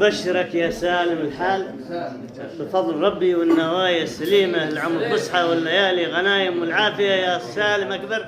أبشرك يا سالم الحال بفضل ربي والنوايا السليمة، العمر فسحة والليالي غنايم والعافية يا سالم أكبر.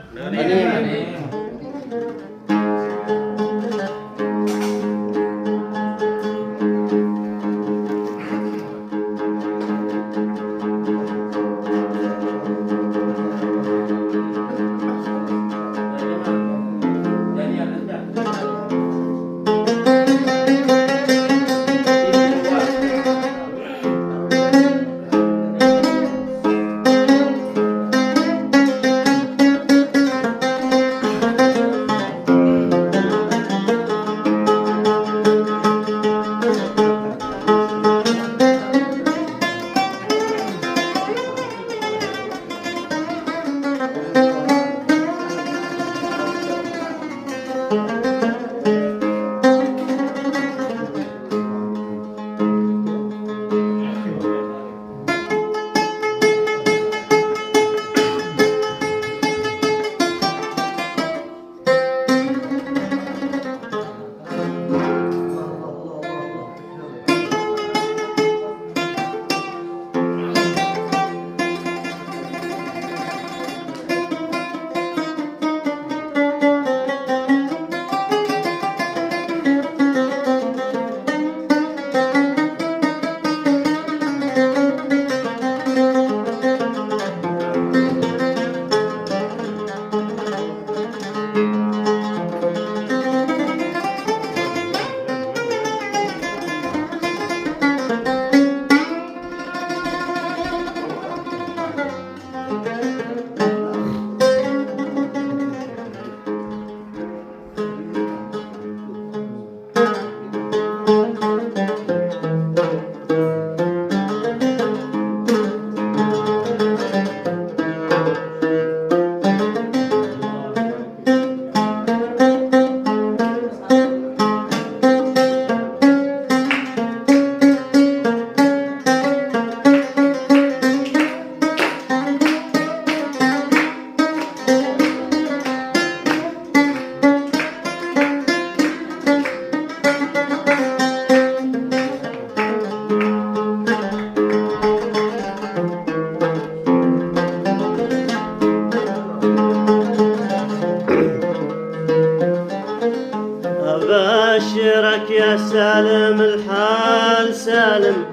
أبشرك يا سالم الحال سالم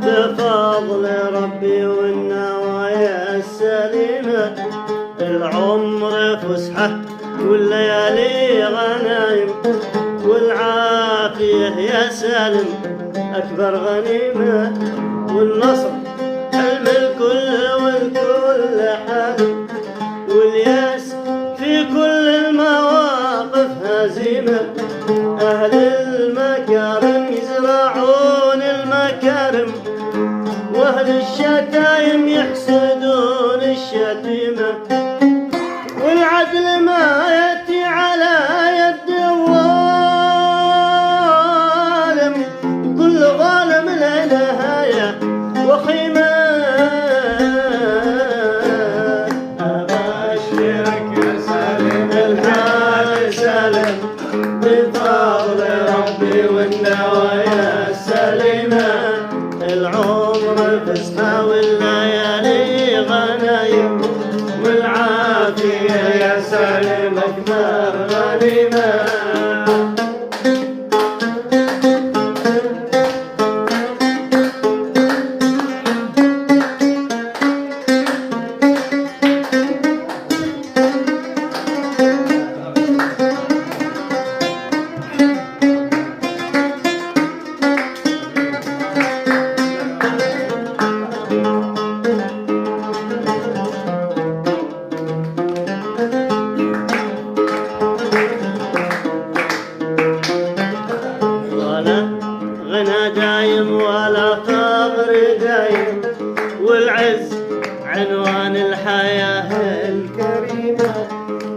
بفضل ربي والنوايا السليمة، العمر فسحة والليالي غنايم والعافية يا سالم أكبر غنيمة، والنصر حلم الكل والكل حال، والياس في كل المواقف هزيمة، أهل المكارم يزرعون المكارم، وأهل الشتايم يحسدون الشتيمة، والعدل ما يأتي على يد الظالم، وكل ظالم له نهاية وخيمة. أبشرك يا سالم الحال سالم بفضل ربي والنوايا السليمة، العمر فسحة والليالي غنايم والعافية يا سالم أكبر غنيمة. غنى دايم ولا فقر دايم، والعز عنوان الحياة الكريمة،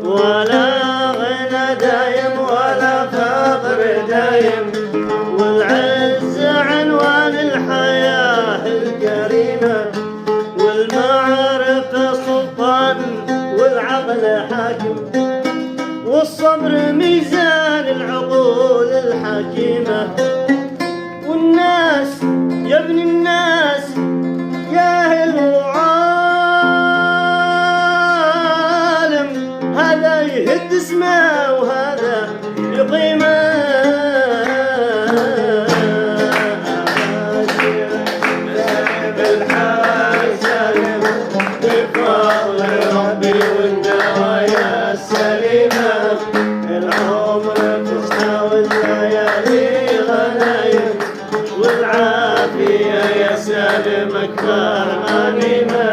ولا غنى دايم ولا فقر دايم، والعز عنوان الحياة الكريمة، والمعرفة سلطان والعقل حاكم، والصبر ميزان العقول الحكيمة، سالم أكثر غنيمة.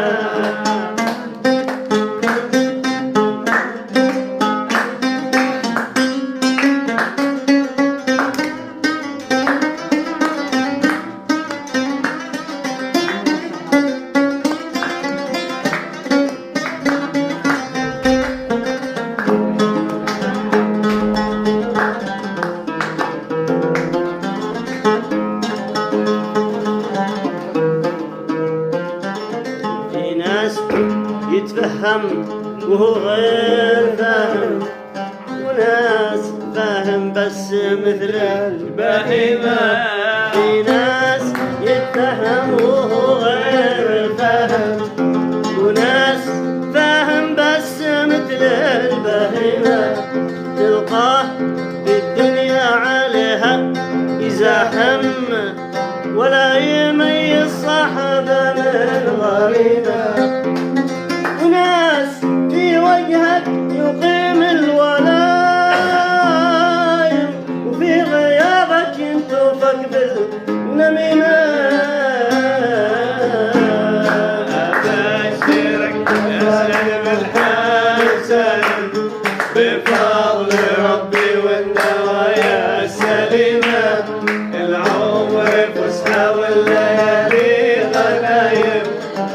يتفهم وهو غير فاهم، وناس فاهم بس مثل البهيمة. في ناس يتفهم وهو غير فاهم، وناس فاهم بس مثل البهيمة. تلقاه في الدنيا عليها يزاحم، ولا يميز صاحبه من غريبه. وناس في وجهك يقيم الولايم، وفي غيابك ينتوفك بالنميمة. أبشرك يا سالم الحال سالم، بفضل ربي والنوايا السليمة. العمر فسحة والليالي غنايم،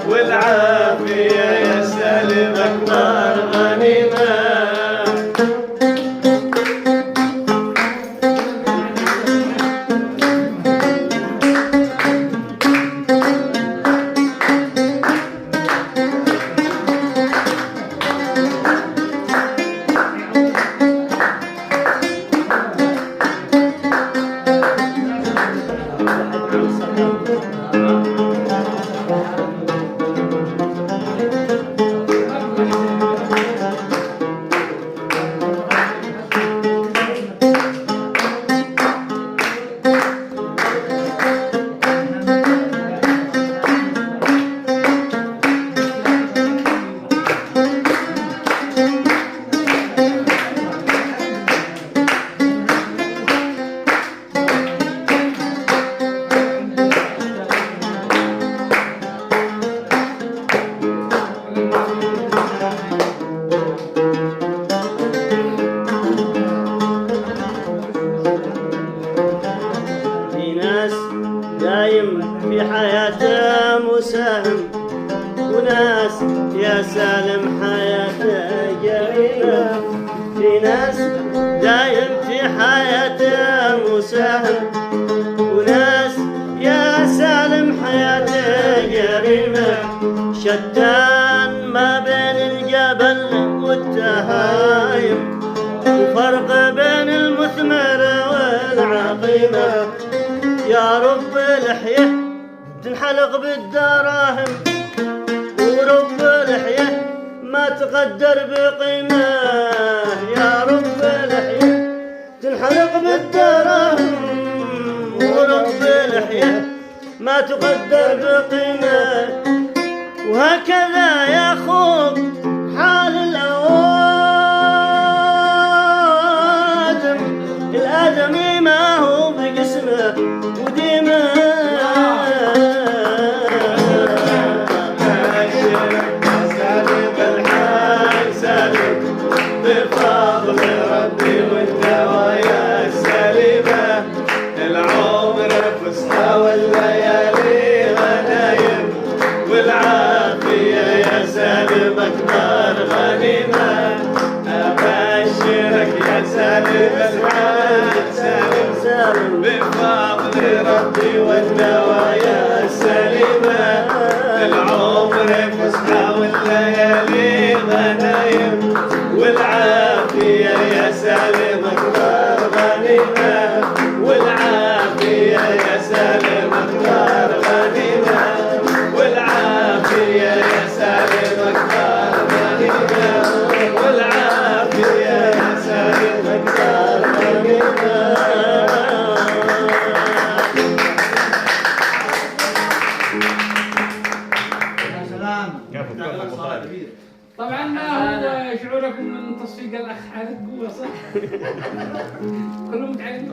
والعافية يا سالم أكبر غنيمة. دايم في حياته مساهم، وناس يا سالم حياته جريمة. في ناس دايم في حياته مساهم، وناس يا سالم حياته جريمة. شتان ما بين الجبل والتهايم، وفرق بين المثمر والعقيمة. يا رب لحية تنحلق بالدراهم، ورب لحية ما تقدر بقيمة. يا رب لحية تنحلق بالدراهم، ورب لحية ما تقدر بقيمة. وهكذا يا خوف حال الآدمي ما هو بقسمه وديمه. سالم الحال سالم، بفضل ربي والنوايا السليمة. العمر فسحة والليالي غنايم، والعافية يا سالم أكبر غنيمة. أبشرك يا سالم الحال سالم، بفضل ربي والنوايا السليمة. العمر فسحة والليالي غنايم، والعافية يا سالم أكبر غنيمة. والعافية يا سالم أكبر غنيمة. والعافية يا سالم أكبر غنيمة. والعافية يا سالم أكبر غنيمة. طبعا ما هو شعوركم من تصفيق الاخ حارث قوه صح؟ كلهم متعلمين